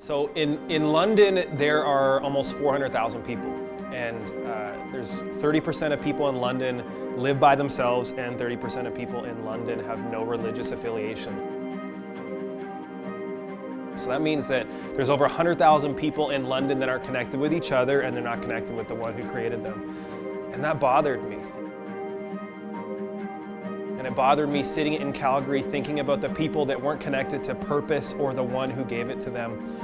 So in London, there are almost 400,000 people, and there's 30% of people in London live by themselves, and 30% of people in London have no religious affiliation. So that means that there's over 100,000 people in London that aren't connected with each other, and they're not connected with the one who created them. And that bothered me. And it bothered me sitting in Calgary thinking about the people that weren't connected to purpose or the one who gave it to them.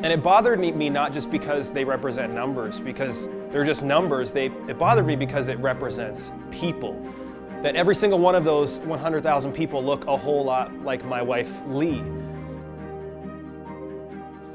And it bothered me not just because they represent numbers, because they're just numbers. It bothered me because it represents people. That every single one of those 100,000 people look a whole lot like my wife, Lee.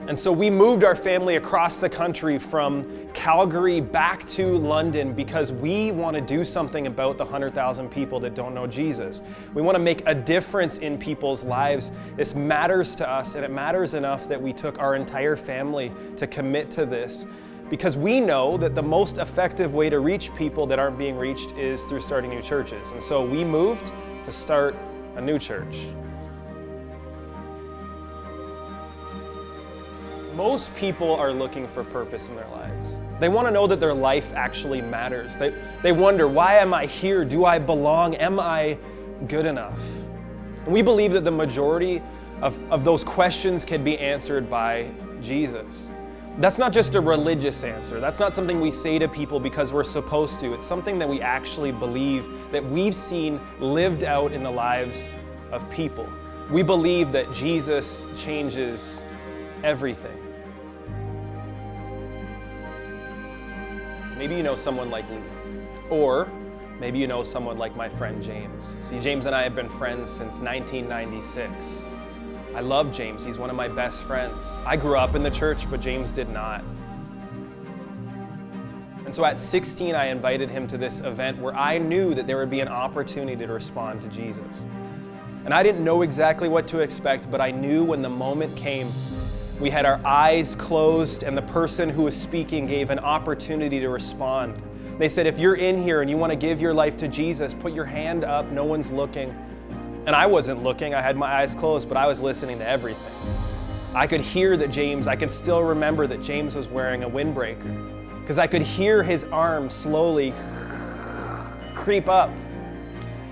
And so we moved our family across the country from Calgary back to London because we want to do something about the 100,000 people that don't know Jesus. We want to make a difference in people's lives. This matters to us, and it matters enough that we took our entire family to commit to this, because we know that the most effective way to reach people that aren't being reached is through starting new churches. And so we moved to start a new church. Most people are looking for purpose in their lives. They want to know that their life actually matters. They wonder, why am I here? Do I belong? Am I good enough? And we believe that the majority of those questions can be answered by Jesus. That's not just a religious answer. That's not something we say to people because we're supposed to. It's something that we actually believe, that we've seen lived out in the lives of people. We believe that Jesus changes everything. Maybe you know someone like Lee, or maybe you know someone like my friend James. See, James and I have been friends since 1996. I love James. He's one of my best friends. I grew up in the church, but James did not. And so at 16, I invited him to this event where I knew that there would be an opportunity to respond to Jesus. And I didn't know exactly what to expect, but I knew when the moment came, we had our eyes closed, and the person who was speaking gave an opportunity to respond. They said, if you're in here and you want to give your life to Jesus, put your hand up, no one's looking. And I wasn't looking, I had my eyes closed, but I was listening to everything. I could hear that I could still remember that James was wearing a windbreaker, because I could hear his arm slowly creep up.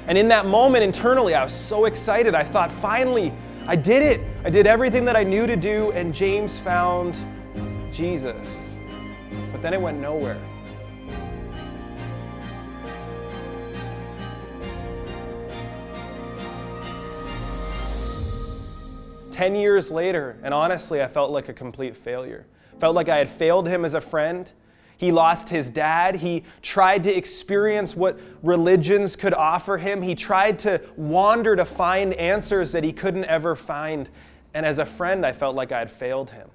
And in that moment internally, I was so excited. I thought, finally, I did it. I did everything that I knew to do, and James found Jesus. But then it went nowhere. "10 years later, and honestly, I felt like a complete failure. Felt like I had failed him as a friend. He lost his dad. He tried to experience what religions could offer him. He tried to wander to find answers that he couldn't ever find. And as a friend, I felt like I had failed him.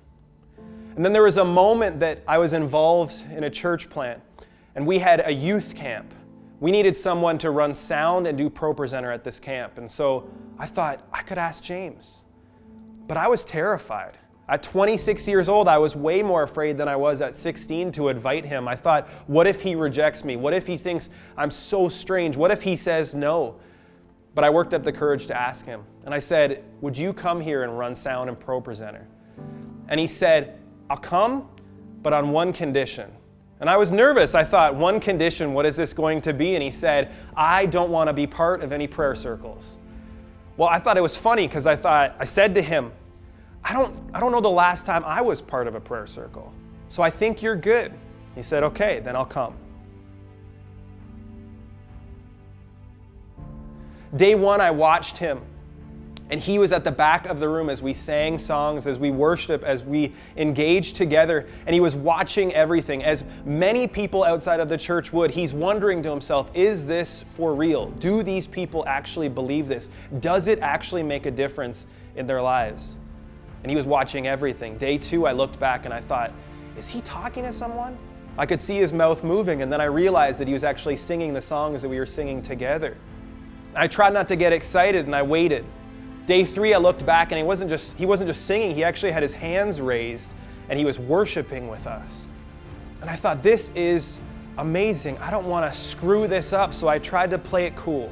And then there was a moment that I was involved in a church plant, and we had a youth camp. We needed someone to run sound and do ProPresenter at this camp. And so I thought I could ask James. But I was terrified. At 26 years old, I was way more afraid than I was at 16 to invite him. I thought, what if he rejects me? What if he thinks I'm so strange? What if he says no? But I worked up the courage to ask him. And I said, would you come here and run sound and ProPresenter? And he said, I'll come, but on one condition. And I was nervous. I thought, one condition, what is this going to be? And he said, I don't want to be part of any prayer circles. Well, I thought it was funny because I said to him, I don't know the last time I was part of a prayer circle, so I think you're good. He said, okay, then I'll come. Day one, I watched him, and he was at the back of the room as we sang songs, as we worshiped, as we engaged together, and he was watching everything. As many people outside of the church would, he's wondering to himself, is this for real? Do these people actually believe this? Does it actually make a difference in their lives? And he was watching everything. Day two, I looked back and I thought, is he talking to someone? I could see his mouth moving, and then I realized that he was actually singing the songs that we were singing together. I tried not to get excited, and I waited. Day three, I looked back, and he wasn't just singing, he actually had his hands raised, and he was worshiping with us. And I thought, this is amazing. I don't want to screw this up, so I tried to play it cool.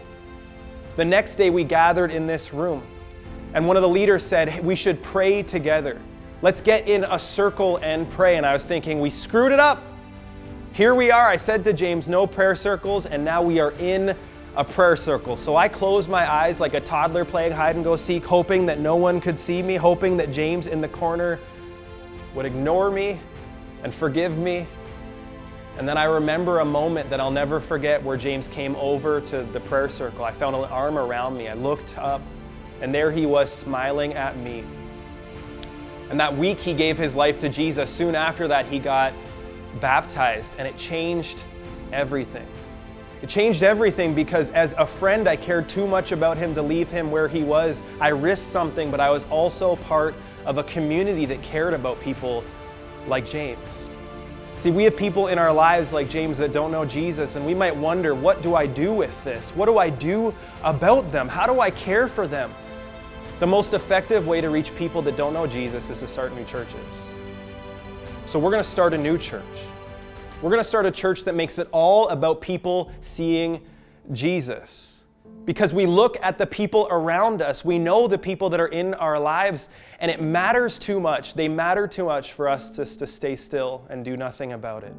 The next day, we gathered in this room. And one of the leaders said, hey, we should pray together. Let's get in a circle and pray. And I was thinking, we screwed it up. Here we are. I said to James, no prayer circles, and now we are in a prayer circle. So I closed my eyes like a toddler playing hide and go seek, hoping that no one could see me, hoping that James in the corner would ignore me and forgive me. And then I remember a moment that I'll never forget where James came over to the prayer circle. I found an arm around me. I looked up, and there he was smiling at me. And that week he gave his life to Jesus. Soon after that, he got baptized, and it changed everything. It changed everything because as a friend, I cared too much about him to leave him where he was. I risked something, but I was also part of a community that cared about people like James. See, we have people in our lives like James that don't know Jesus, and we might wonder, what do I do with this? What do I do about them? How do I care for them? The most effective way to reach people that don't know Jesus is to start new churches. So we're going to start a new church. We're going to start a church that makes it all about people seeing Jesus. Because we look at the people around us, we know the people that are in our lives, and it matters too much. They matter too much for us just to stay still and do nothing about it.